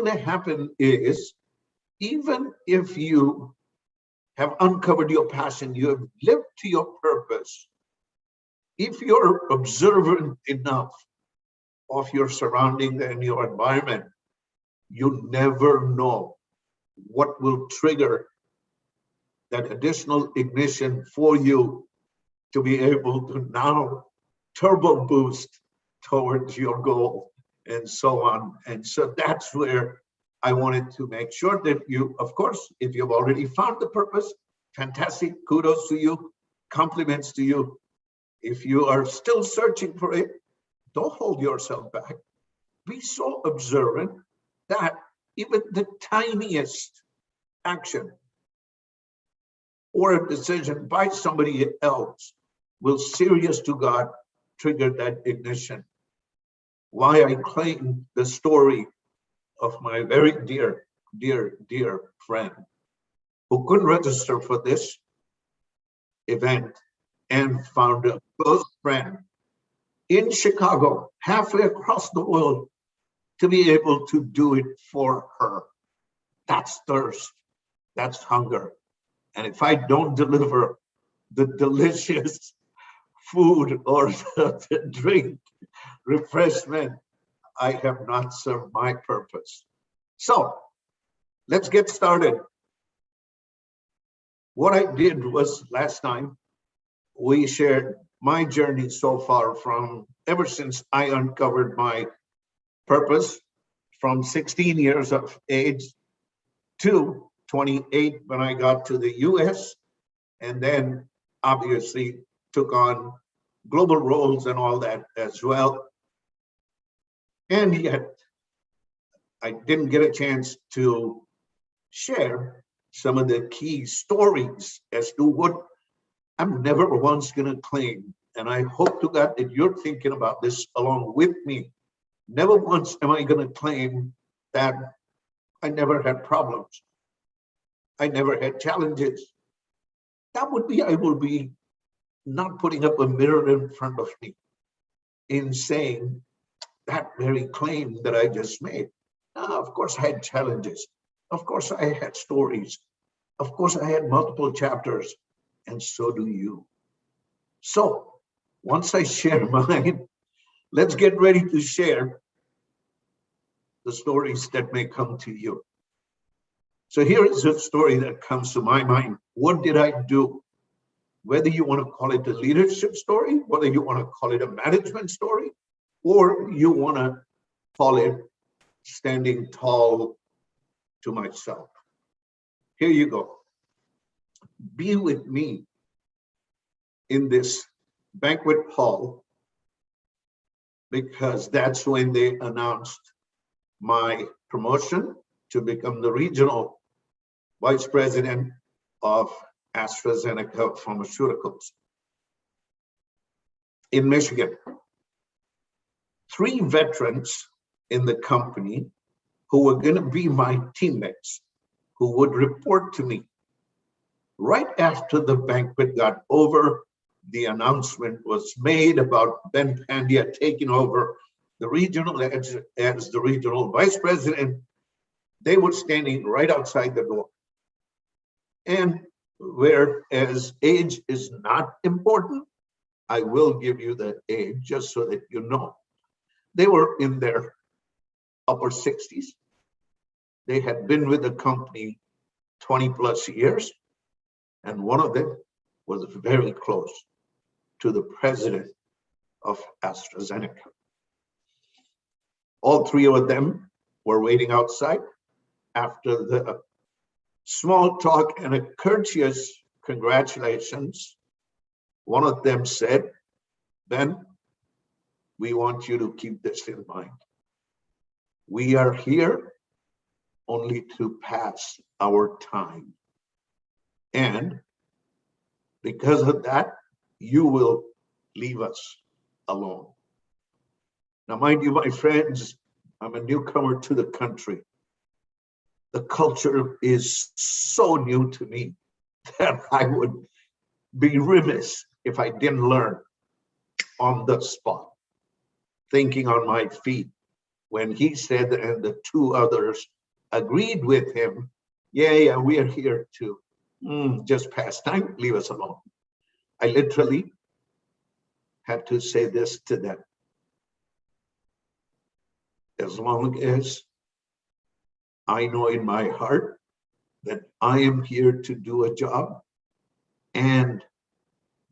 going to happen is, even if you have uncovered your passion, you have lived to your purpose, if you're observant enough of your surroundings and your environment, you never know what will trigger that additional ignition for you to be able to now turbo boost towards your goal and so on. And so that's where I wanted to make sure that you, of course, if you've already found the purpose, fantastic, kudos to you, compliments to you. If you are still searching for it, don't hold yourself back. Be so observant that even the tiniest action or a decision by somebody else will, serious to God, trigger that ignition. Why I claim the story of my very dear, dear, dear friend who couldn't register for this event and found a close friend in Chicago, halfway across the world, to be able to do it for her. That's thirst, that's hunger. And if I don't deliver the delicious food or the drink, refreshment, I have not served my purpose. So let's get started. What I did was, last time we shared my journey so far, from ever since I uncovered my purpose, from 16 years of age to 28 when I got to the US, and then obviously took on global roles and all that as well. And yet I didn't get a chance to share some of the key stories as to what I'm never once going to claim. And I hope to God that you're thinking about this along with me. Never once am I going to claim that I never had problems. I never had challenges. That would be, I will be not putting up a mirror in front of me in saying that very claim that I just made. Of course, I had challenges. Of course, I had stories. Of course, I had multiple chapters, and so do you. So once I share mine, let's get ready to share the stories that may come to you. So here is a story that comes to my mind. What did I do? Whether you want to call it a leadership story, whether you want to call it a management story, or you want to call it standing tall to myself. Here you go. Be with me in this banquet hall, because that's when they announced my promotion to become the regional vice president of AstraZeneca Pharmaceuticals in Michigan. 3 veterans in the company who were going to be my teammates, who would report to me. Right after the banquet got over, the announcement was made about Ben Pandya taking over the regional as the regional vice president. They were standing right outside the door. And whereas age is not important, I will give you the age just so that you know. They were in their upper 60s. They had been with the company 20 plus years. And one of them was very close to the president of AstraZeneca. All 3 of them were waiting outside. After the small talk and a courteous congratulations, one of them said, Ben, we want you to keep this in mind. We are here only to pass our time. And because of that, you will leave us alone. Now, mind you, my friends, I'm a newcomer to the country. The culture is so new to me that I would be remiss if I didn't learn on the spot, thinking on my feet, when he said, and the two others agreed with him, yeah, we are here to just pass time, leave us alone. I literally had to say this to them. As long as I know in my heart that I am here to do a job and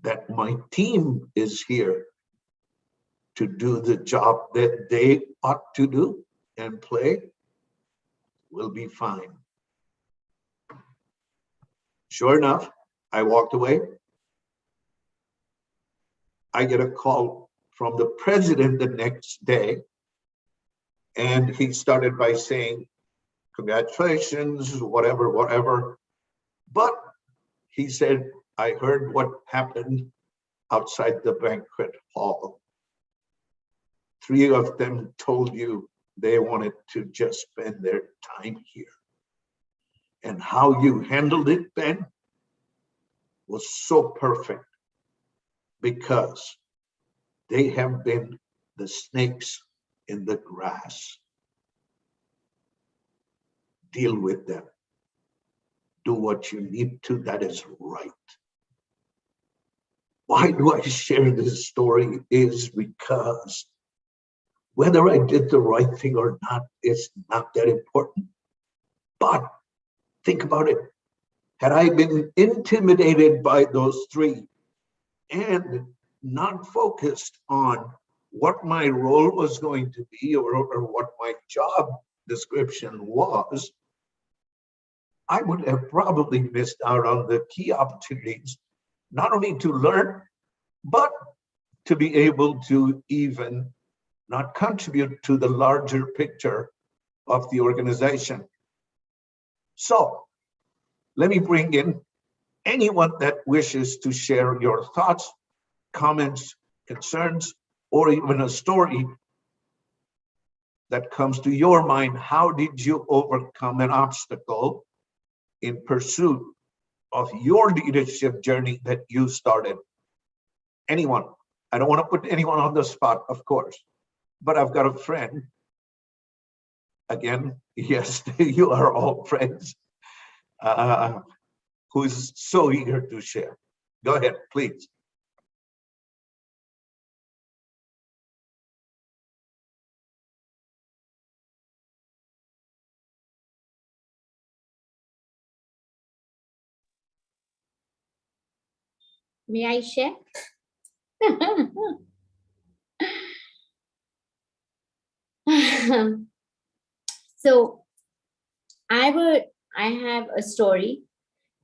that my team is here to do the job that they ought to do and play, we'll be fine. Sure enough, I walked away. I get a call from the president the next day, and he started by saying, congratulations, whatever. But he said, I heard what happened outside the banquet hall. 3 of them told you they wanted to just spend their time here. And how you handled it, Ben, was so perfect, because they have been the snakes in the grass. Deal with them. Do what you need to. That is right. Why do I share this story? Is because whether I did the right thing or not is not that important. But think about it. Had I been intimidated by those 3 and not focused on what my role was going to be or what my job description was, I would have probably missed out on the key opportunities, not only to learn, but to be able to even not contribute to the larger picture of the organization. So let me bring in anyone that wishes to share your thoughts, comments, concerns, or even a story that comes to your mind. How did you overcome an obstacle in pursuit of your leadership journey that you started? Anyone. I don't want to put anyone on the spot, of course, but I've got a friend. Again, yes, you are all friends, who is so eager to share. Go ahead, please. May I share? So I have a story,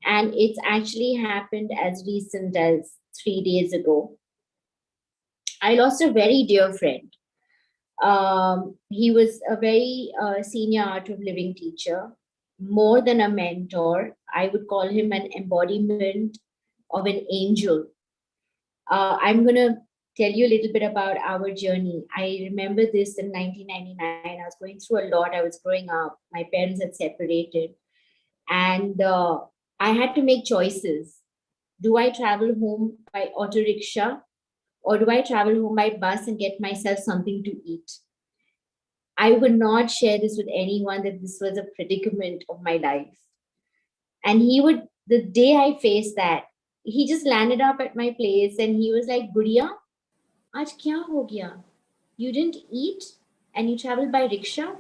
and it's actually happened as recent as 3 days ago. I lost a very dear friend. He was a very senior art of living teacher, more than a mentor. I would call him an embodiment of an angel. I'm going to tell you a little bit about our journey. I remember this in 1999. I was going through a lot. I was growing up. My parents had separated. And I had to make choices. Do I travel home by auto rickshaw, or do I travel home by bus and get myself something to eat? I would not share this with anyone that this was a predicament of my life. And he would, the day I faced that, he just landed up at my place and he was like, Gudiya, aaj kya ho gaya? You didn't eat and you traveled by rickshaw?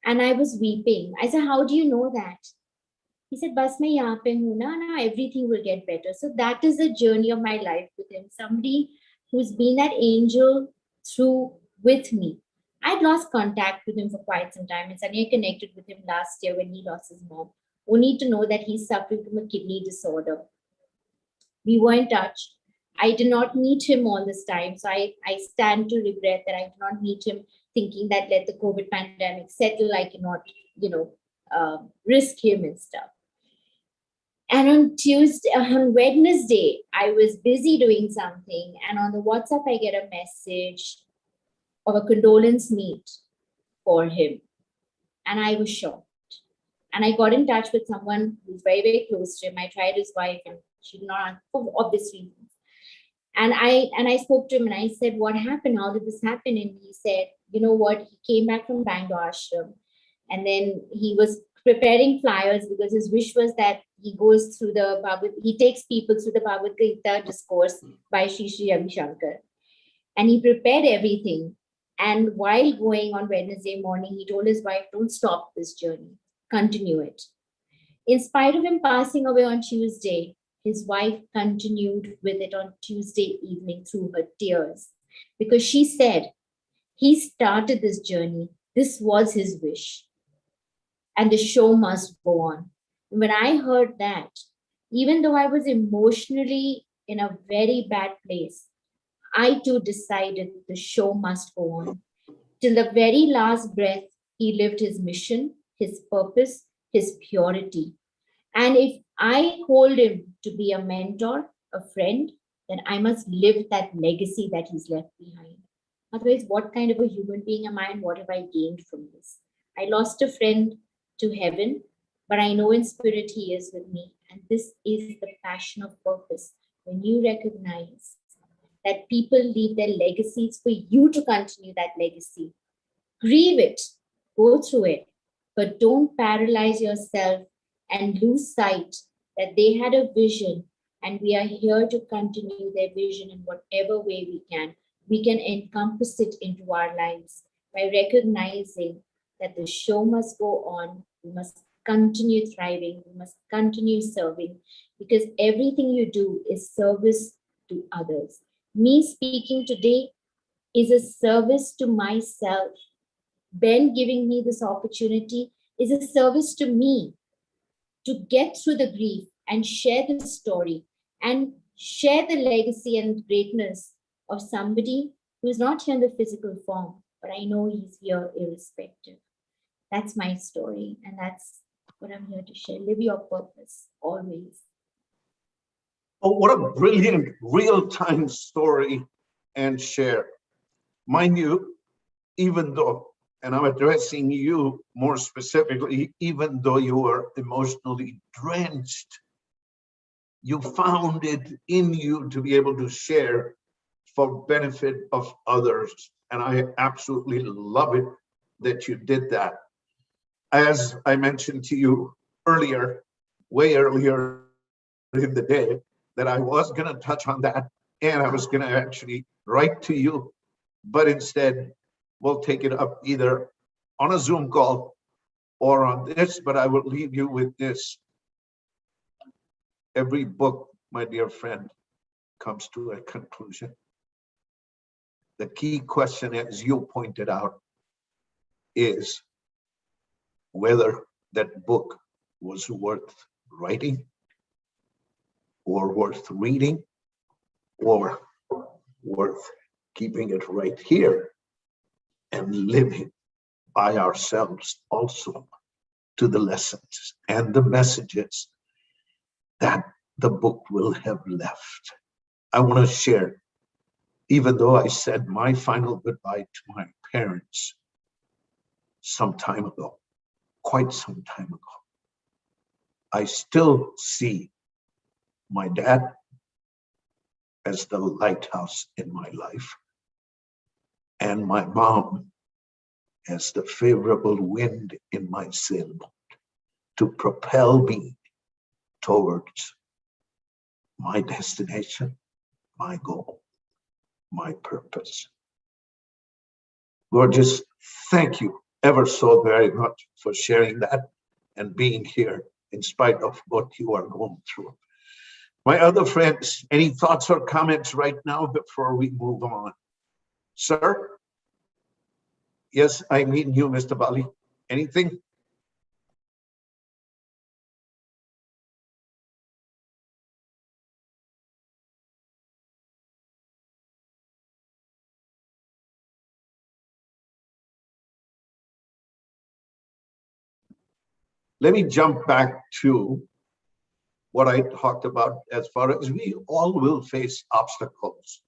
And I was weeping. I said, how do you know that? He said, Bas main yahan pe hu na, now everything will get better. So that is the journey of my life with him. Somebody who's been that angel through with me. I'd lost contact with him for quite some time. And suddenly I connected with him last year when he lost his mom, only to know that he's suffering from a kidney disorder. We were in touch. I did not meet him all this time. So I stand to regret that I did not meet him, thinking that let the COVID pandemic settle, I cannot, risk him and stuff. And on Wednesday, I was busy doing something. And on the WhatsApp, I get a message of a condolence meet for him. And I was shocked. And I got in touch with someone who's very, very close to him. I tried his wife and she did not, for obvious reasons. And I spoke to him and I said, what happened? How did this happen? And he said, you know what, he came back from Bangalore ashram, and then he was preparing flyers because his wish was that he goes through the he takes people through the Bhagavad Gita discourse by Sri Sri Ravi Shankar, and he prepared everything. And while going on Wednesday morning, he told his wife, "Don't stop this journey, continue it." In spite of him passing away on Tuesday, his wife continued with it on Tuesday evening through her tears, because she said, he started this journey. This was his wish, and the show must go on. When I heard that, even though I was emotionally in a very bad place, I too decided the show must go on. Till the very last breath, he lived his mission, his purpose, his purity. And if I hold him to be a mentor, a friend, then I must live that legacy that he's left behind. Otherwise, what kind of a human being am I, and what have I gained from this? I lost a friend to heaven, but I know in spirit he is with me. And this is the passion of purpose. When you recognize that people leave their legacies for you to continue that legacy, grieve it, go through it, but don't paralyze yourself and lose sight that they had a vision, and we are here to continue their vision in whatever way we can. We can encompass it into our lives by recognizing that the show must go on. We must continue thriving. We must continue serving, because everything you do is service to others. Me speaking today is a service to myself. Ben giving me this opportunity is a service to me to get through the grief and share the story and share the legacy and greatness of somebody who is not here in the physical form, but I know he's here irrespective. That's my story, and that's what I'm here to share. Live your purpose always. Oh, what a brilliant real-time story and share. Mind you, even though, and I'm addressing you more specifically, even though you were emotionally drenched, you found it in you to be able to share for benefit of others. And I absolutely love it that you did that. As I mentioned to you earlier, way earlier in the day, that I was going to touch on that, and I was going to actually write to you, but instead we'll take it up either on a Zoom call or on this, but I will leave you with this. Every book, my dear friend, comes to a conclusion. The key question, as you pointed out, is whether that book was worth writing or worth reading or worth keeping it right here and living by ourselves also to the lessons and the messages that the book will have left. I want to share, even though I said my final goodbye to my parents some time ago, quite some time ago, I still see my dad as the lighthouse in my life, and my mom as the favorable wind in my sailboat to propel me towards my destination, my goal, my purpose. Gorgeous, thank you ever so very much for sharing that and being here in spite of what you are going through. My other friends, any thoughts or comments right now before we move on? Sir? Yes, I mean you, Mr. Bali. Anything? Let me jump back to what I talked about as far as we all will face obstacles.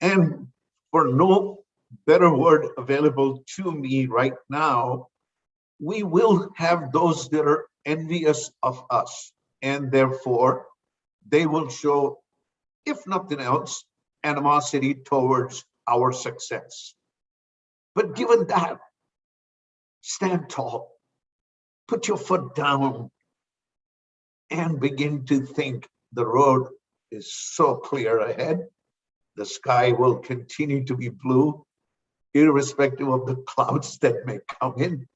And for no better word available to me right now, we will have those that are envious of us, and therefore they will show, if nothing else, animosity towards our success. But given that, stand tall, put your foot down, and begin to think the road is so clear ahead. The sky will continue to be blue, irrespective of the clouds that may come in.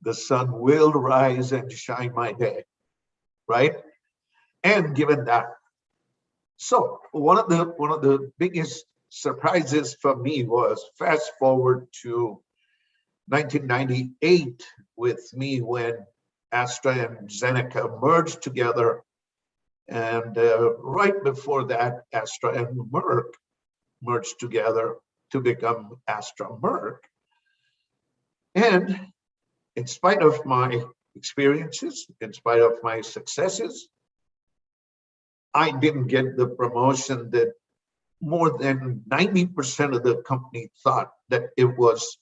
The sun will rise and shine my day, right? And given that, so one of the biggest surprises for me was fast forward to 1998 with me when Astra and Zeneca merged together. And right before that, Astra and Merck merged together to become Astra Merck. And in spite of my experiences, in spite of my successes, I didn't get the promotion that more than 90% of the company thought that it was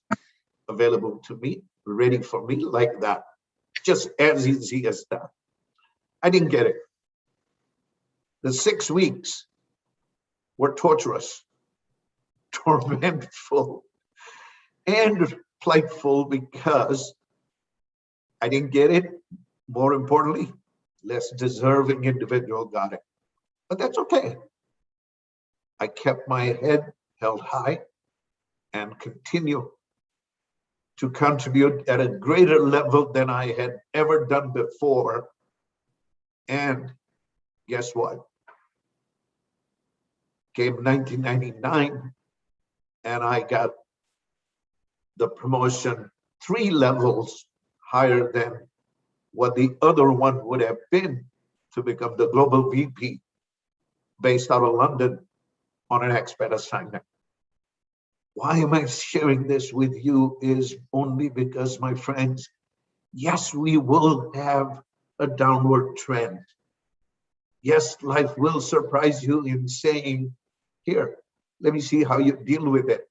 available to me, ready for me like that, just as easy as that. I didn't get it. The 6 weeks were torturous, tormentful, and plightful because I didn't get it. More importantly, less deserving individual got it. But that's okay. I kept my head held high and continue to contribute at a greater level than I had ever done before. And guess what? Came 1999, and I got the promotion 3 levels higher than what the other one would have been, to become the global VP based out of London on an expat assignment. Why am I sharing this with you is only because, my friends, yes, we will have a downward trend. Yes, life will surprise you in saying, here, let me see how you deal with it.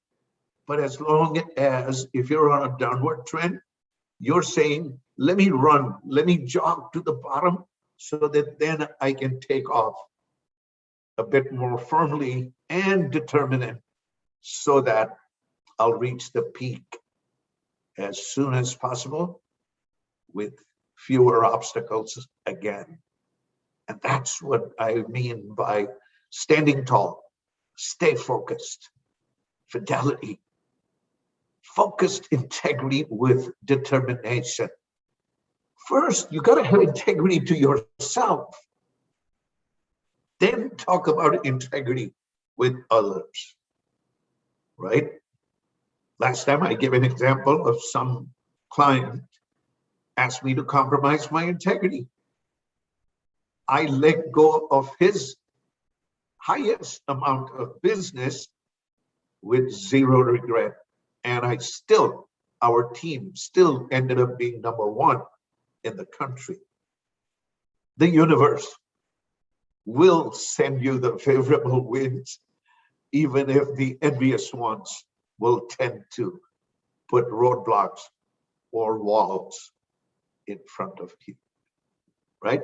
But as long as, if you're on a downward trend, you're saying, let me run, let me jog to the bottom so that then I can take off a bit more firmly and determined so that I'll reach the peak as soon as possible with fewer obstacles again. And that's what I mean by standing tall, stay focused, fidelity, focused integrity with determination. First, you got to have integrity to yourself. Then talk about integrity with others, right? Last time I gave an example of some client asked me to compromise my integrity. I let go of his highest amount of business with 0 regret. And our team still ended up being #1 in the country. The universe will send you the favorable winds, even if the envious ones will tend to put roadblocks or walls in front of you, right?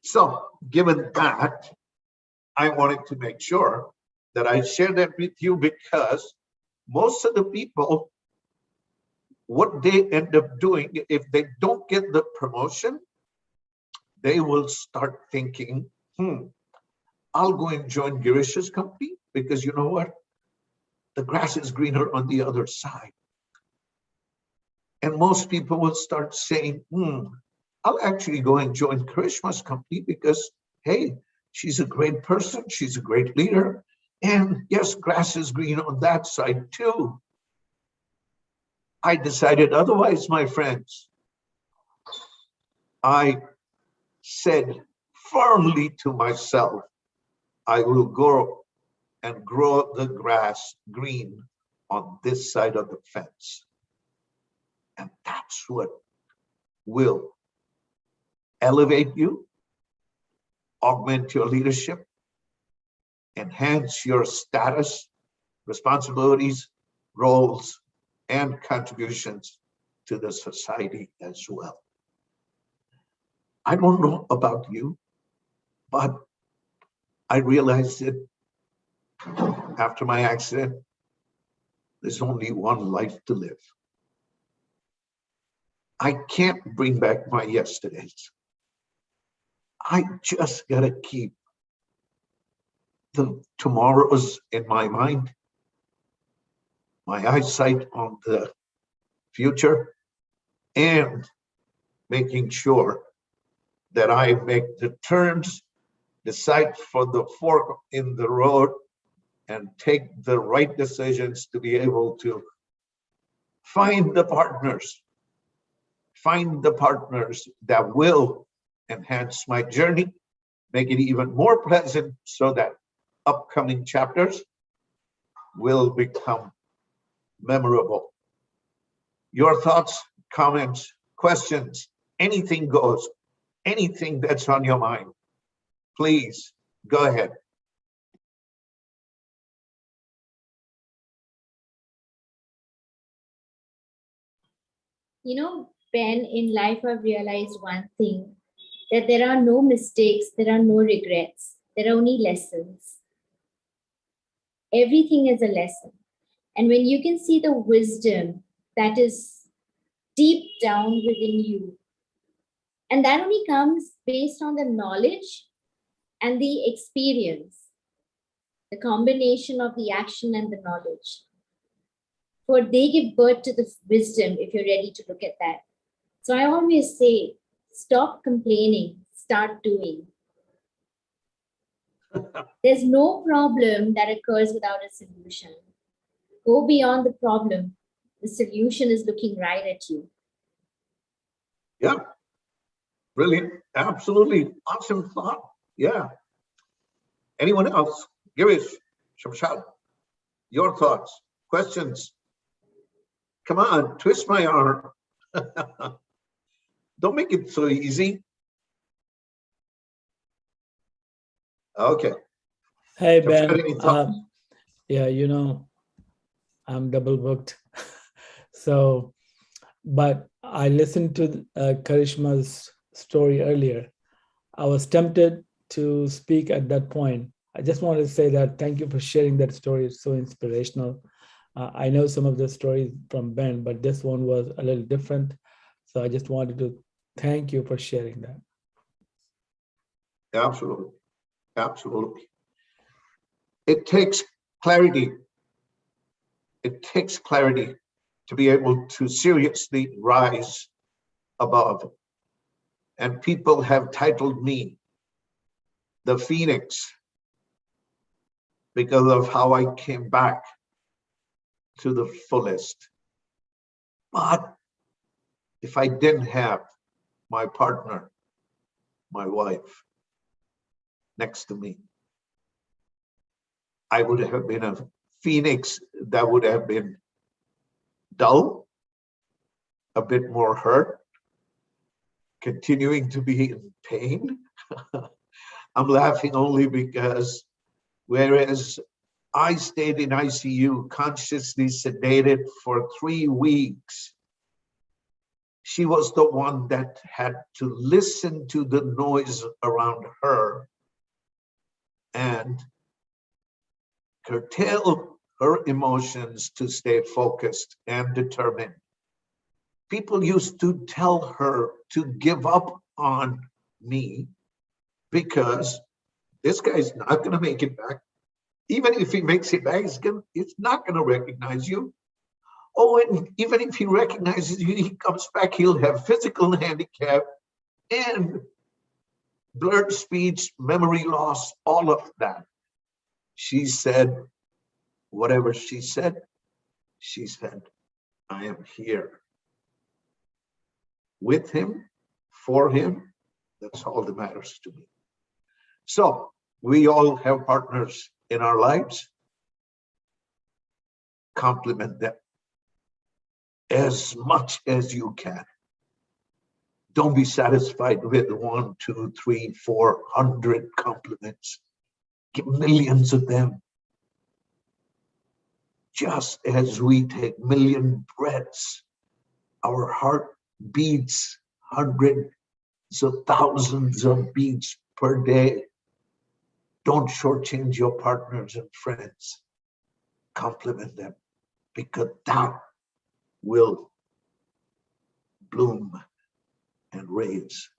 So given that, I wanted to make sure that I share that with you, because most of the people, what they end up doing, if they don't get the promotion, they will start thinking, I'll go and join Girish's company, because you know what? The grass is greener on the other side. And most people will start saying, I'll actually go and join Karishma's company because, hey, she's a great person, she's a great leader, and yes, grass is green on that side too. I decided otherwise, my friends. I said firmly to myself, I will go and grow the grass green on this side of the fence. And that's what will elevate you, augment your leadership, enhance your status, responsibilities, roles, and contributions to the society as well. I don't know about you, but I realized it after my accident There's only one life to live. I can't bring back my yesterdays. I just gotta keep the tomorrows in my mind, my eyesight on the future, and making sure that I make the turns, decide for the fork in the road, and take the right decisions to be able to find the partners that will enhance my journey, make it even more pleasant so that upcoming chapters will become memorable. Your thoughts, comments, questions, anything goes, anything that's on your mind, please go ahead. You know, Ben, in life, I've realized one thing, that there are no mistakes, there are no regrets, there are only lessons. Everything is a lesson. And when you can see the wisdom that is deep down within you, and that only comes based on the knowledge and the experience, the combination of the action and the knowledge. For they give birth to the wisdom if you're ready to look at that. So I always say, stop complaining, start doing. There's no problem that occurs without a solution. Go beyond the problem. The solution is looking right at you. Yeah, brilliant. Absolutely awesome thought. Yeah. Anyone else? Girish, Shamshad, your thoughts, questions? Come on, twist my arm. Don't make it so easy. Okay. Hey, Shamshad, Ben. any thoughts? Yeah, you know, I'm double booked. So, but I listened to Karishma's story earlier. I was tempted to speak at that point. I just wanted to say that thank you for sharing that story. It's so inspirational. I know some of the stories from Ben, but this one was a little different. So I just wanted to thank you for sharing that. Absolutely. Absolutely. It takes clarity. It takes clarity to be able to seriously rise above. And people have titled me the Phoenix because of how I came back to the fullest. But if I didn't have my partner, my wife, next to me, I would have been a phoenix that would have been dull, a bit more hurt, continuing to be in pain. I'm laughing only because whereas I stayed in ICU consciously sedated for 3 weeks, she was the one that had to listen to the noise around her and curtail her emotions to stay focused and determined. People used to tell her to give up on me because this guy's not going to make it back. Even if he makes it back, he's not going to recognize you. Oh, and even if he recognizes you, he comes back, he'll have physical handicap and blurred speech, memory loss, all of that. She said, whatever she said, I am here with him, for him. That's all that matters to me. So we all have partners in our lives. Compliment them as much as you can. Don't be satisfied with 1, 2, 3, 400 compliments. Give millions of them. Just as we take million breaths, our heart beats hundreds of thousands of beats per day. Don't shortchange your partners and friends. Compliment them. because that will bloom and raise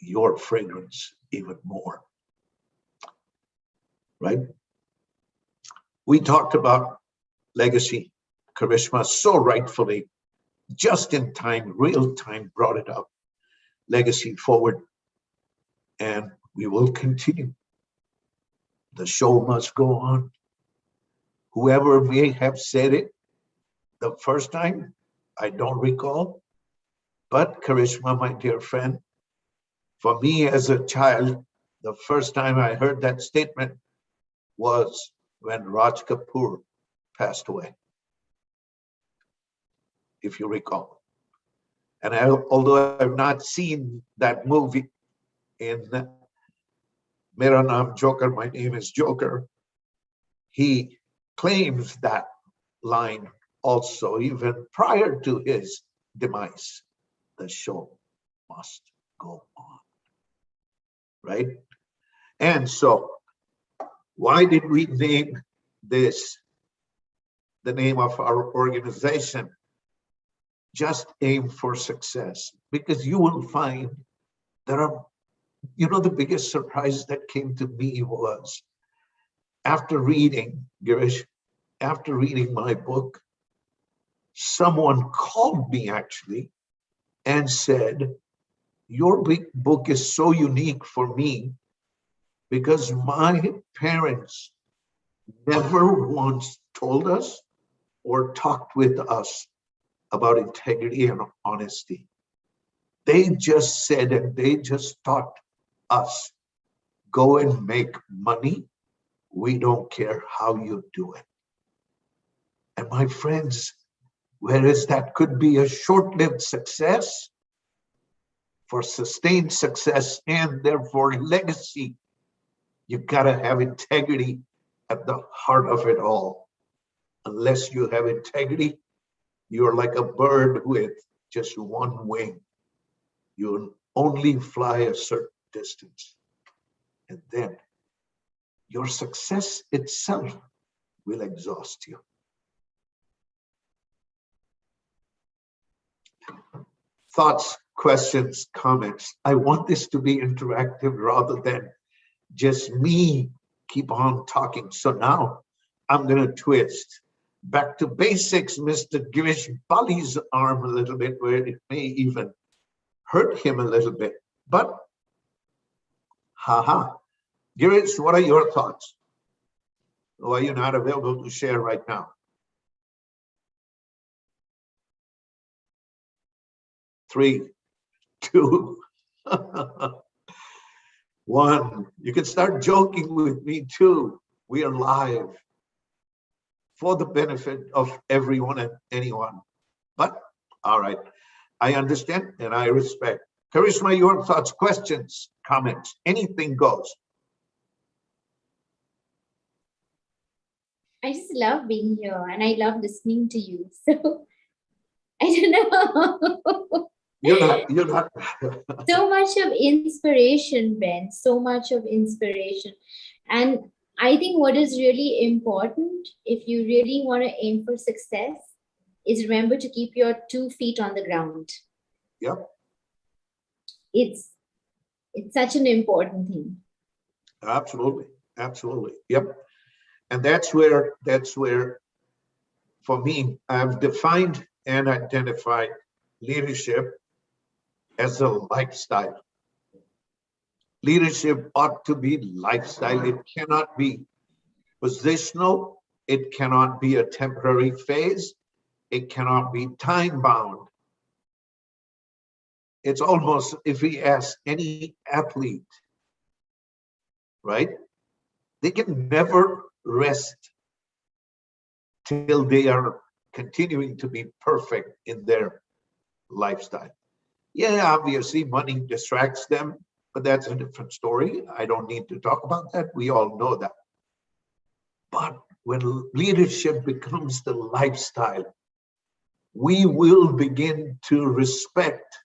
your fragrance even more, right? We talked about legacy. Karishma so rightfully, just in time, real time, brought it up. Legacy forward, and we will continue. The show must go on. Whoever may have said it the first time, I don't recall, but Karishma, my dear friend, for me as a child, the first time I heard that statement was when Raj Kapoor passed away, if you recall. And although I've not seen that movie in Mera Naam Joker, My Name is Joker, he claims that line also even prior to his demise. The show must go on, right? And so why did we name this the name of our organization? Just Aim for Success, because you will find there are, the biggest surprise that came to me was after reading, Girish, after reading my book, someone called me actually and said, your big book is so unique for me because my parents never once told us or talked with us about integrity and honesty. They just said, and they just taught us, go and make money. We don't care how you do it. And my friends, whereas that could be a short-lived success, for sustained success and therefore legacy, you gotta have integrity at the heart of it all. Unless you have integrity, you're like a bird with just one wing. You'll only fly a certain distance. And then your success itself will exhaust you. Thoughts, questions, comments. I want this to be interactive rather than just me keep on talking. So now I'm going to twist back to basics, Mr. Girish Bali's arm a little bit, where it may even hurt him a little bit. But, Girish, what are your thoughts? Or are you not available to share right now? 3, 2, 1. You can start joking with me too. We are live for the benefit of everyone and anyone. But, all right, I understand and I respect. Karishma, your thoughts, questions, comments, anything goes. I just love being here and I love listening to you. So I don't know. You're not. So much of inspiration, Ben, so much of inspiration. And I think what is really important, if you really want to aim for success, is remember to keep your 2 feet on the ground. Yep. It's such an important thing. Absolutely. Absolutely. Yep. And that's where, for me, I've defined and identified leadership as a lifestyle. Leadership ought to be lifestyle. It cannot be positional. It cannot be a temporary phase. It cannot be time bound. It's almost, if we ask any athlete, right? They can never rest till they are continuing to be perfect in their lifestyle. Yeah, obviously money distracts them, but that's a different story. I don't need to talk about that. We all know that. But when leadership becomes the lifestyle, we will begin to respect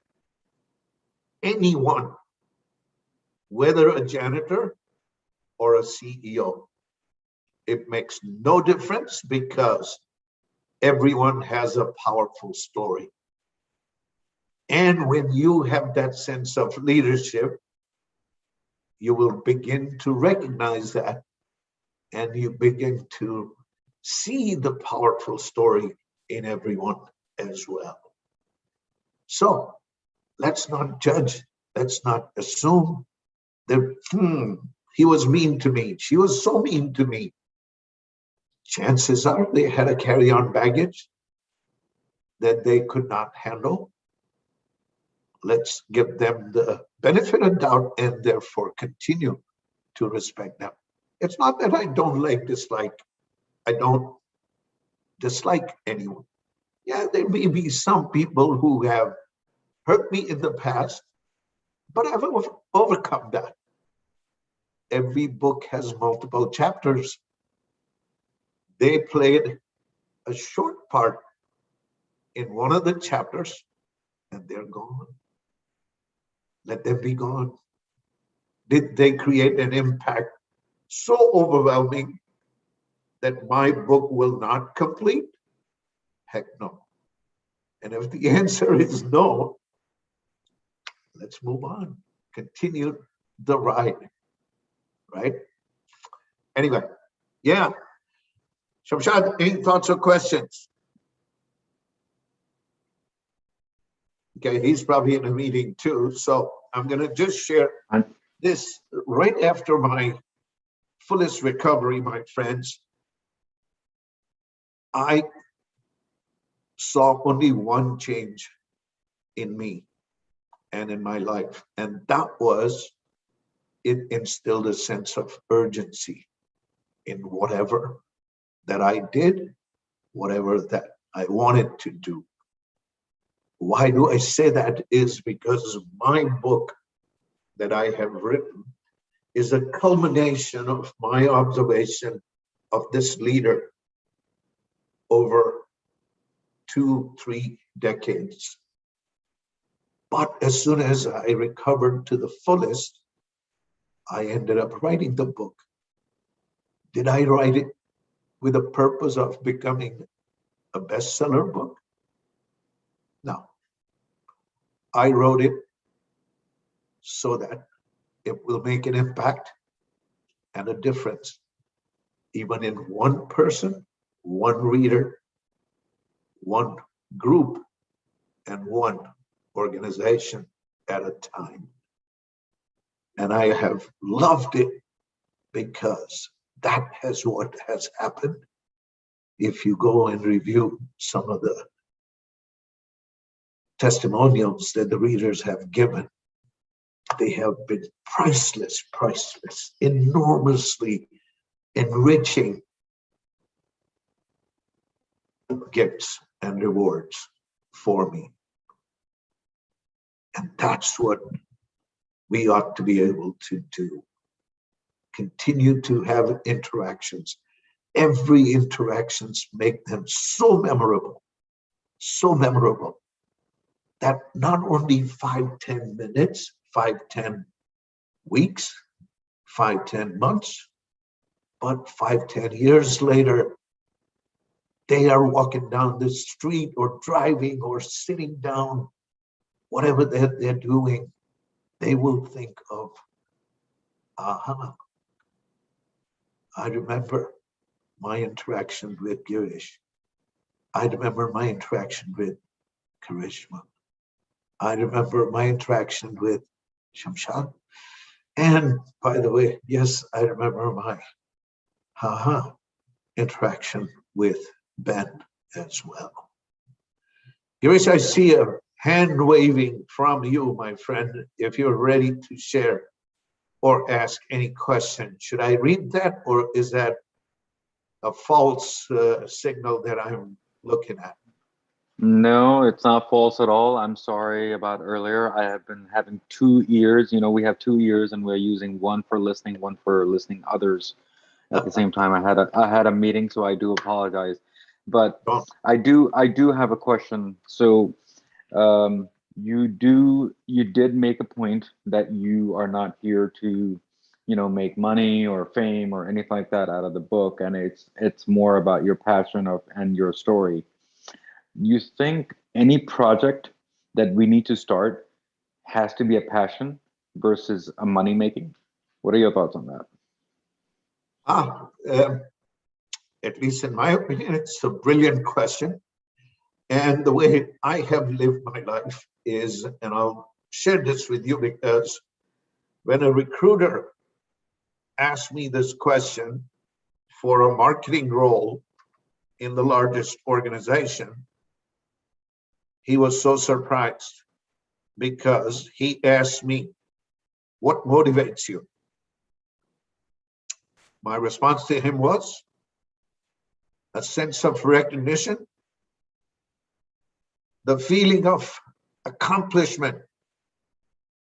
anyone, whether a janitor or a CEO. It makes no difference because everyone has a powerful story. And when you have that sense of leadership, you will begin to recognize that, and you begin to see the powerful story in everyone as well. So let's not judge, let's not assume that he was mean to me, she was so mean to me. Chances are they had a carry-on baggage that they could not handle. Let's give them the benefit of doubt and therefore continue to respect them. It's not that I don't I don't dislike anyone. Yeah, there may be some people who have hurt me in the past, but I've overcome that. Every book has multiple chapters. They played a short part in one of the chapters and they're gone. Let them be gone. Did they create an impact so overwhelming that my book will not complete? Heck no. And if the answer is no, let's move on. Continue the ride, right? Anyway, yeah. Shamshad, any thoughts or questions? Okay, he's probably in a meeting too, so I'm gonna just share this right after my fullest recovery, my friends. I saw only one change in me and in my life, and that was it instilled a sense of urgency in whatever that I did, whatever that I wanted to do. Why do I say that? Is because my book that I have written is a culmination of my observation of this leader over 2-3 decades. But as soon as I recovered to the fullest, I ended up writing the book. Did I write it with a purpose of becoming a bestseller book? No. I wrote it so that it will make an impact and a difference, even in one person, one reader, one group, and one organization at a time. And I have loved it because that is what has happened. If you go and review some of the testimonials that the readers have given, they have been priceless, enormously enriching gifts and rewards for me. And that's what we ought to be able to do. Continue to have interactions. Every interactions make them so memorable, that not only 5-10 minutes, 5-10 weeks, 5-10 months, but 5-10 years later, they are walking down the street or driving or sitting down, whatever they're doing, they will think of, aha, I remember my interaction with Girish. I remember my interaction with Karishma. I remember my interaction with Shamshad. And by the way, yes, I remember my interaction with Ben as well. Girish, I see a hand waving from you, my friend, if you're ready to share or ask any question. Should I read that, or is that a false signal that I'm looking at? No, it's not false at all. I'm sorry about earlier. I have been having 2 ears. You know, we have 2 ears and we're using one for listening, one for listening others at the same time. I had a meeting, so I do apologize. But I do have a question. So you did make a point that you are not here to, you know, make money or fame or anything like that out of the book, and it's more about your passion and your story. you think any project that we need to start has to be a passion versus a money making? What are your thoughts on that? At least in my opinion, it's a brilliant question. And the way I have lived my life is, and I'll share this with you because when a recruiter asked me this question for a marketing role in the largest organization, he was so surprised because he asked me, what motivates you? My response to him was a sense of recognition, the feeling of accomplishment,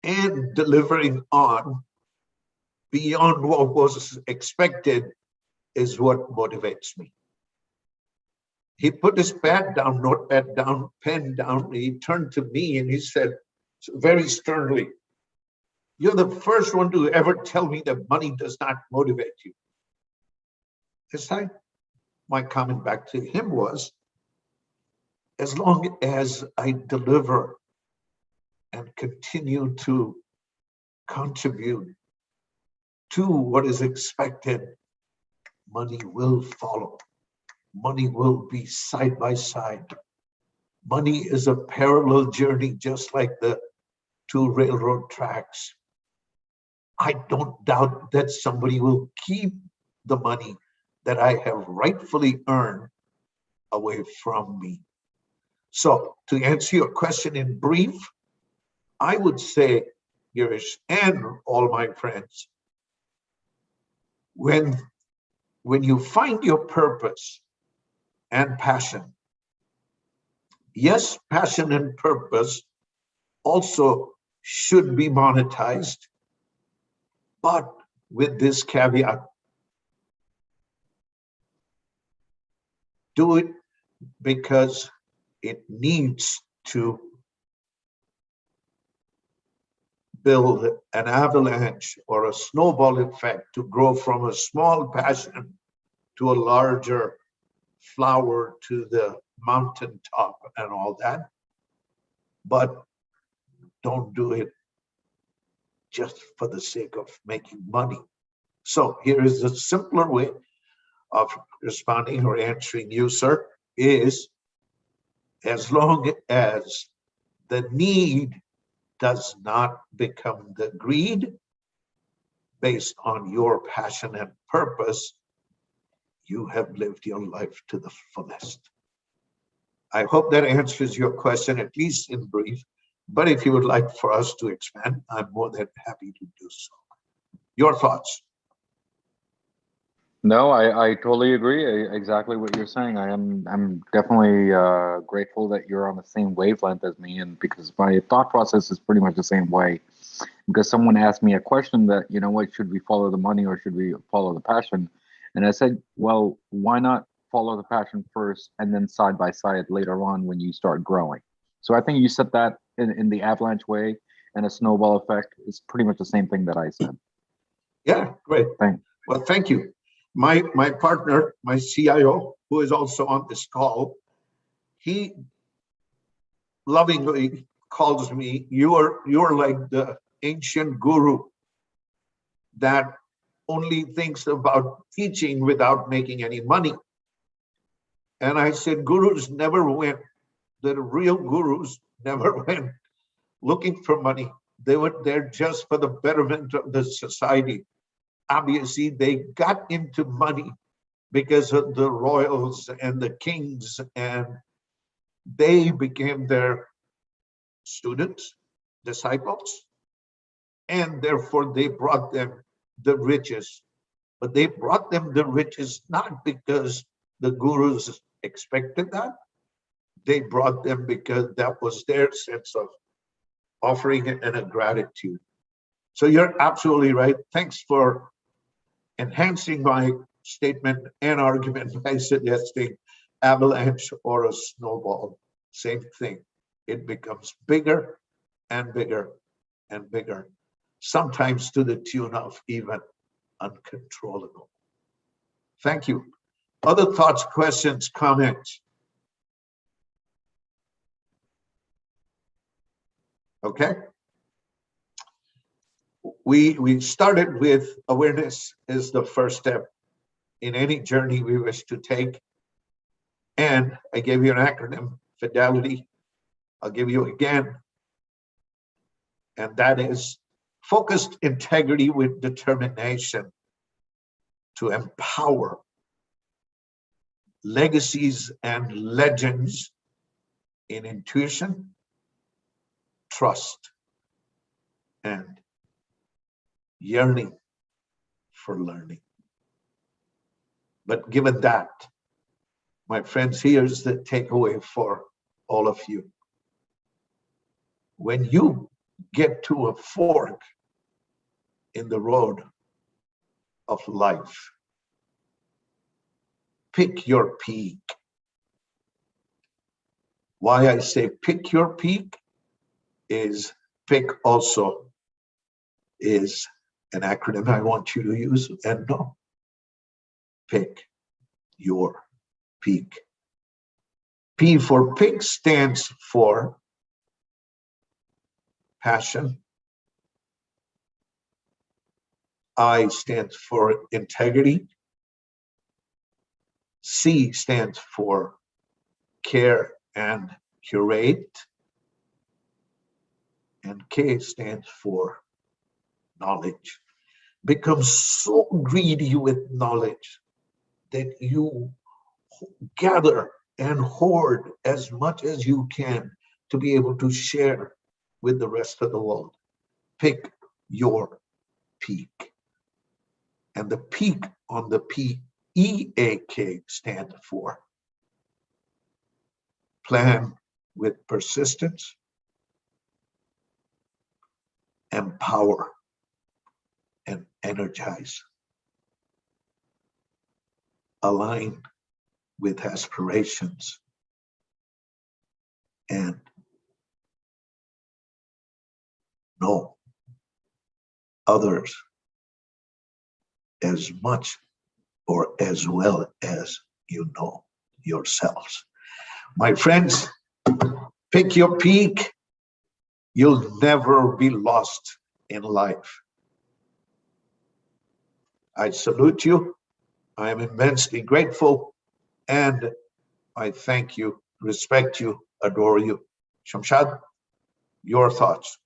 and delivering on beyond what was expected is what motivates me. He put his pad down, notepad down, pen down. He turned to me and he said very sternly, "You're the first one to ever tell me that money does not motivate you." This time, my comment back to him was, as long as I deliver and continue to contribute to what is expected, money will follow. Money will be side by side. Money is a parallel journey, just like the two railroad tracks. I don't doubt that somebody will keep the money that I have rightfully earned away from me. So to answer your question in brief, I would say, Girish, and all my friends, when you find your purpose and passion, yes, passion and purpose also should be monetized, but with this caveat: do it because it needs to build an avalanche or a snowball effect to grow from a small passion to a larger flower to the mountaintop and all that. But don't do it just for the sake of making money. So here is a simpler way of responding or answering you, sir, is as long as the need does not become the greed based on your passion and purpose, you have lived your life to the fullest. I hope that answers your question, at least in brief. But if you would like for us to expand, I'm more than happy to do so. Your thoughts? No, I totally agree. Exactly what you're saying. I'm definitely grateful that you're on the same wavelength as me, and because my thought process is pretty much the same way. Because someone asked me a question that, you know what, should we follow the money or should we follow the passion? And I said, well, why not follow the passion first and then side by side later on when you start growing? So I think you said that in the avalanche way, and a snowball effect is pretty much the same thing that I said. Yeah, great. Thanks. Well, thank you. My partner, my CIO, who is also on this call, he lovingly calls me, you're like the ancient guru that only thinks about teaching without making any money. And I said, gurus never went. The real gurus never went looking for money. They were there just for the betterment of the society. Obviously, they got into money because of the royals and the kings, and they became their students, disciples, and therefore they brought them the riches. But they brought them the riches not because the gurus expected that. They brought them because that was their sense of offering and a gratitude. So you're absolutely right. Thanks for enhancing my statement and argument by suggesting avalanche or a snowball. Same thing. It becomes bigger and bigger and bigger, sometimes to the tune of even uncontrollable. Thank you. Other thoughts, questions, comments? Okay? We started with awareness is the first step in any journey we wish to take. And I gave you an acronym, Fidelity. I'll give you again. And that is focused integrity with determination to empower legacies and legends in intuition, trust, and yearning for learning. But given that, my friends, here's the takeaway for all of you. When you get to a fork in the road of life, pick your peak. Why I say pick your peak is pick also is an acronym I want you to use, and no, pick your peak. P for pick stands for passion. I stands for integrity. C stands for care and curate. And K stands for knowledge. Become so greedy with knowledge that you gather and hoard as much as you can to be able to share with the rest of the world. Pick your peak. And the peak on the PEAK stand for plan with persistence, empower, and energize. Align with aspirations and know others as much or as well as you know yourselves. My friends, pick your peak. You'll never be lost in life. I salute you. I am immensely grateful, and I thank you, respect you, adore you. Shamshad, your thoughts.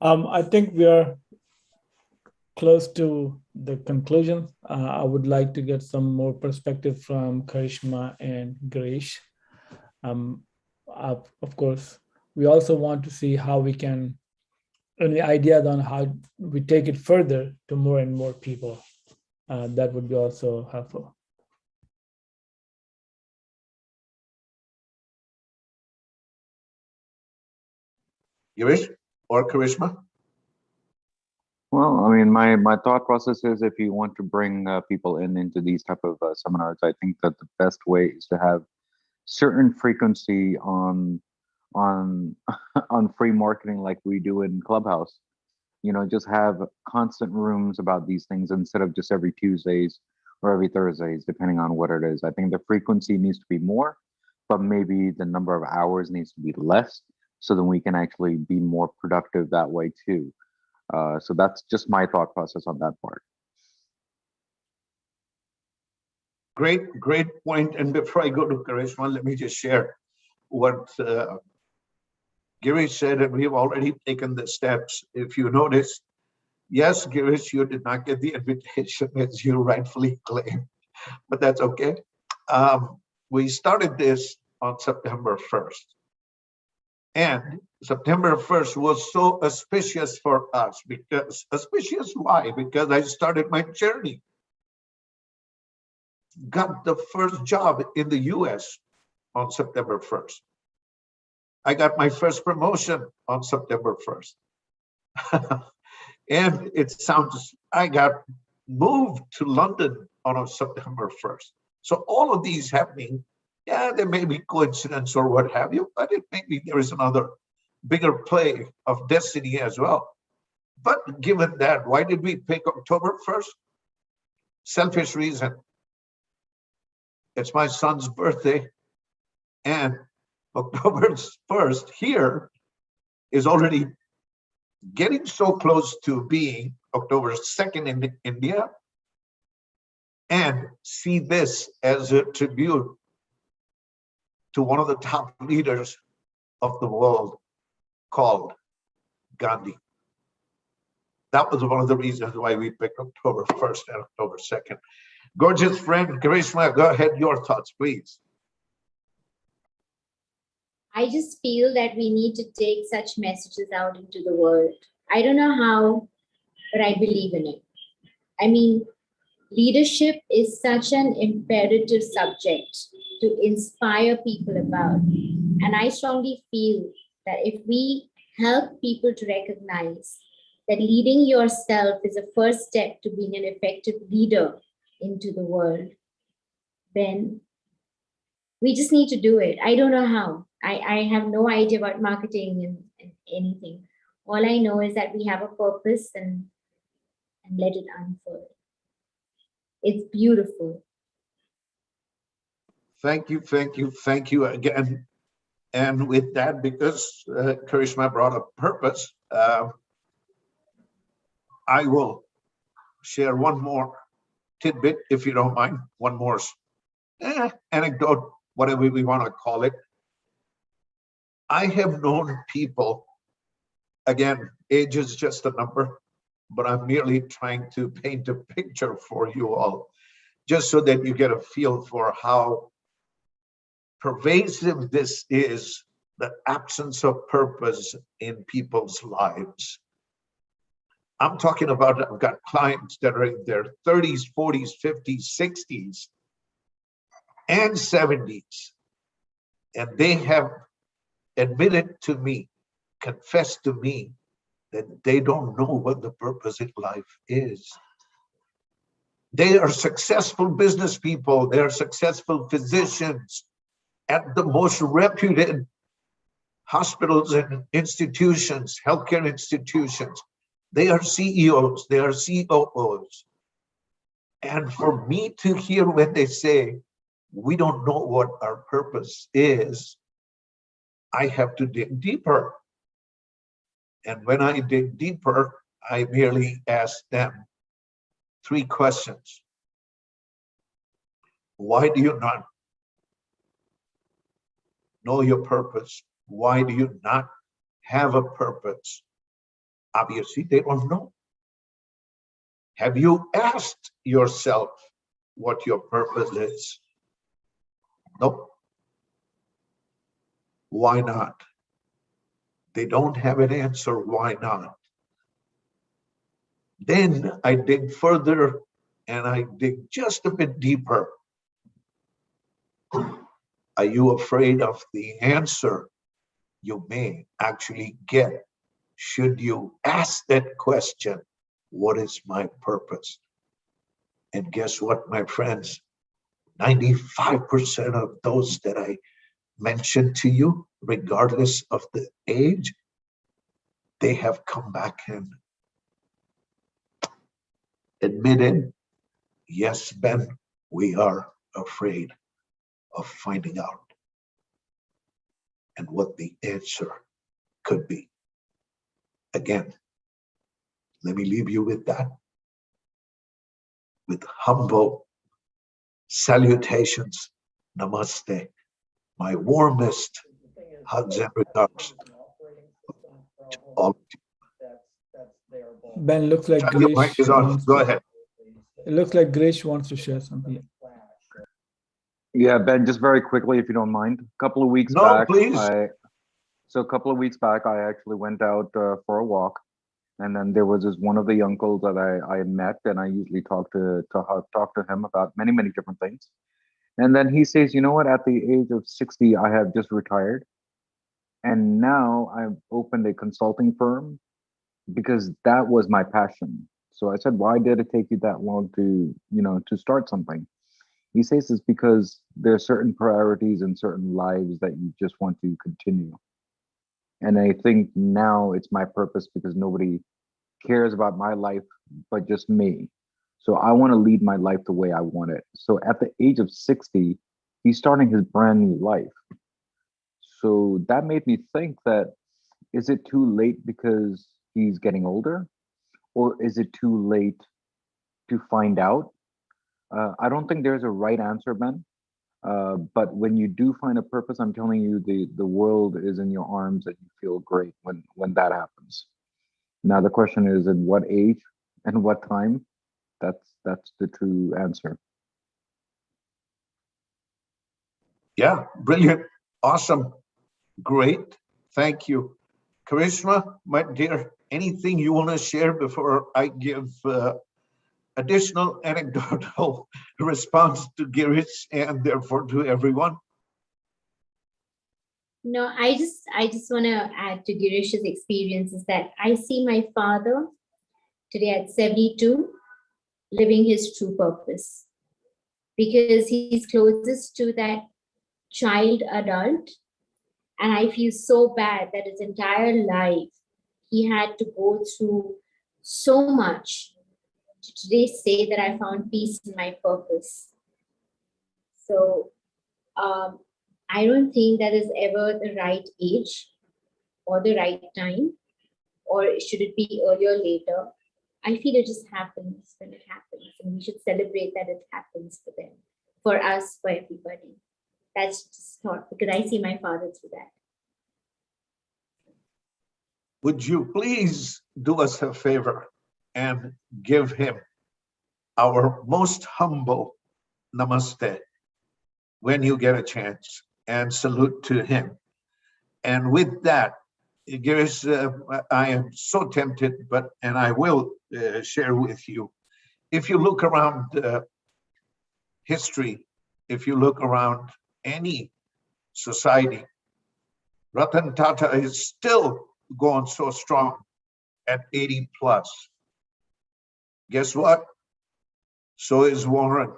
I think we are close to the conclusion. I would like to get some more perspective from Karishma and Girish. Of course, we also want to see how we can, any ideas on how we take it further to more and more people. That would be also helpful. Girish or Karishma? Well, I mean, my thought process is if you want to bring people into these type of seminars, I think that the best way is to have certain frequency on on free marketing like we do in Clubhouse. You know, just have constant rooms about these things instead of just every Tuesdays or every Thursdays, depending on what it is. I think the frequency needs to be more, but maybe the number of hours needs to be less, so then we can actually be more productive that way too. So that's just my thought process on that part. Great point. And before I go to Karishma, let me just share what Girish said, and we've already taken the steps. If you notice, yes, Girish, you did not get the invitation as you rightfully claim, but that's okay. We started this on September 1st. And September 1st was so auspicious for us because, auspicious why? Because I started my journey. Got the first job in the US on September 1st. I got my first promotion on September 1st. And it sounds, I got moved to London on September 1st. So all of these happening, yeah, there may be coincidence or what have you, but it may be there is another bigger play of destiny as well. But given that, why did we pick October 1st? Selfish reason. It's my son's birthday, and October 1st here is already getting so close to being October 2nd in India, and see this as a tribute to one of the top leaders of the world called Gandhi. That was one of the reasons why we picked October 1st and October 2nd. Gorgeous friend, Karishma, go ahead, your thoughts, please. I just feel that we need to take such messages out into the world. I don't know how, but I believe in it. I mean, leadership is such an imperative subject to inspire people about. And I strongly feel that if we help people to recognize that leading yourself is a first step to being an effective leader into the world, then we just need to do it. I don't know how. I have no idea about marketing and anything. All I know is that we have a purpose and let it unfold. It's beautiful. Thank you, thank you, thank you again. And with that, because Karishma brought up purpose, I will share one more tidbit, if you don't mind, one more anecdote, whatever we want to call it. I have known people, again, age is just a number, but I'm merely trying to paint a picture for you all, just so that you get a feel for how pervasive this is, the absence of purpose in people's lives. I'm talking about, I've got clients that are in their 30s, 40s, 50s, 60s, and 70s, and they have admitted to me, confessed to me, that they don't know what the purpose in life is. They are successful business people, they are successful physicians at the most reputed hospitals and institutions, healthcare institutions. They are CEOs, they are COOs. And for me to hear when they say, we don't know what our purpose is, I have to dig deeper. And when I dig deeper, I merely ask them 3 questions. Why do you not know your purpose? Why do you not have a purpose? Obviously, they don't know. Have you asked yourself what your purpose is? Nope. Why not? They don't have an answer. Why not? Then I dig further and I dig just a bit deeper. Are you afraid of the answer you may actually get should you ask that question? What is my purpose? And guess what, my friends? 95% of those that I mentioned to you, regardless of the age, they have come back and admitted, yes, Ben, we are afraid of finding out and what the answer could be. Again, let me leave you with that, with humble salutations. Namaste. My warmest hugs and regards to all of you. Ben, looks like Your mic is on. wants Go to- ahead. It looks like Grish wants to share something. Yeah, Ben, just very quickly, if you don't mind. A couple of weeks No, back, please. a couple of weeks back, I actually went out for a walk, and then there was this one of the uncles that I met, and I usually talk to him about many different things. And then he says, you know what? At the age of 60, I have just retired, and now I've opened a consulting firm because that was my passion. So I said, why did it take you that long to start something? He says it's because there are certain priorities and certain lives that you just want to continue. And I think now it's my purpose because nobody cares about my life but just me. So I want to lead my life the way I want it. So at the age of 60, he's starting his brand new life. So that made me think that, is it too late because he's getting older, or is it too late to find out? I don't think there's a right answer, Ben. But when you do find a purpose, I'm telling you, the world is in your arms and you feel great when that happens. Now the question is, at what age and what time? That's the true answer. Yeah, brilliant, awesome, great. Thank you. Karishma, my dear, anything you want to share before I give additional anecdotal response to Girish and therefore to everyone? No, I just want to add to Girish's experiences that I see my father today at 72 living his true purpose, because he's closest to that child adult. And I feel so bad that his entire life he had to go through so much to today say that I found peace in my purpose. So I don't think that is ever the right age or the right time, or should it be earlier or later. I feel it just happens when it happens, and we should celebrate that it happens for them, for us, for everybody. That's just thought, because I see my father through that. Would you please do us a favor and give him our most humble namaste when you get a chance, and salute to him. And with that, Girish, I am so tempted, and I will share with you. If you look around history, if you look around any society, Ratan Tata is still going so strong at 80 plus. Guess what? So is Warren,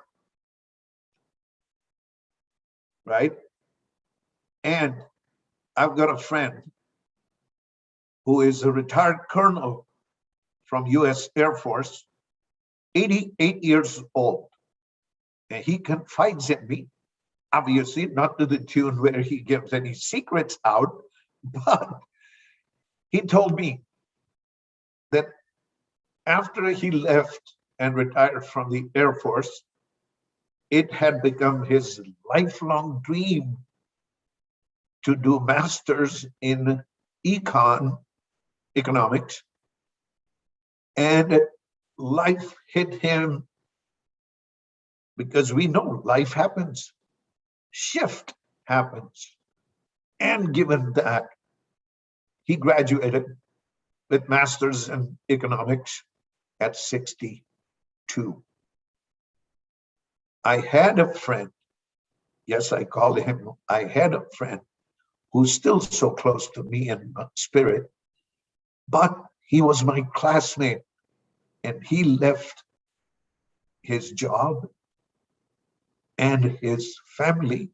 right? And I've got a friend who is a retired colonel from US Air Force, 88 years old. And he confides in me, obviously not to the tune where he gives any secrets out, but he told me that after he left and retired from the Air Force, it had become his lifelong dream to do masters in economics, and life hit him, because we know life happens, shift happens. And given that, he graduated with masters in economics at 62. I had a friend, yes, I call him, I had a friend who's still so close to me in spirit, but he was my classmate, and he left his job and his family,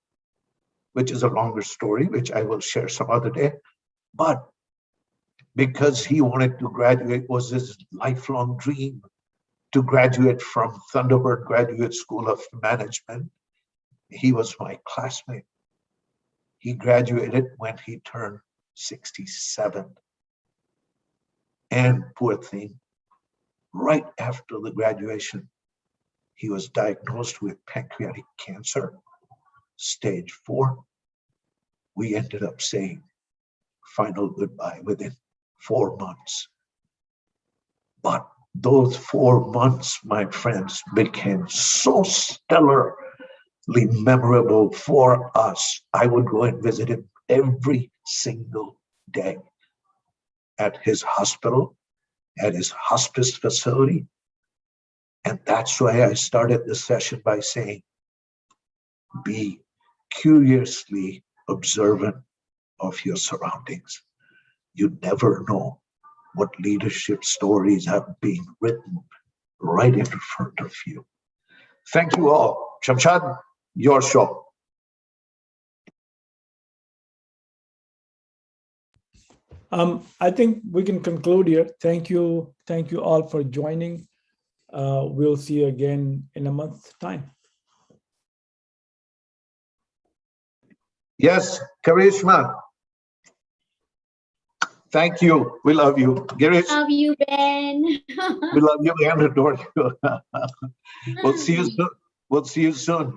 which is a longer story, which I will share some other day. But because he wanted to graduate, was his lifelong dream to graduate from Thunderbird Graduate School of Management. He was my classmate. He graduated when he turned 67. And poor thing, right after the graduation, he was diagnosed with pancreatic cancer, stage 4. We ended up saying final goodbye within 4 months. But those 4 months, my friends, became so stellarly memorable for us. I would go and visit him every single day at his hospital, at his hospice facility. And that's why I started the session by saying, be curiously observant of your surroundings. You never know what leadership stories have been written right in front of you. Thank you all. Shamshad, your show. I think we can conclude here. Thank you all for joining. We'll see you again in a month's time. Yes, Karishma. Thank you. We love you. Girish, Love you, Ben. we love you and adore you. We'll see you soon. We'll see you soon.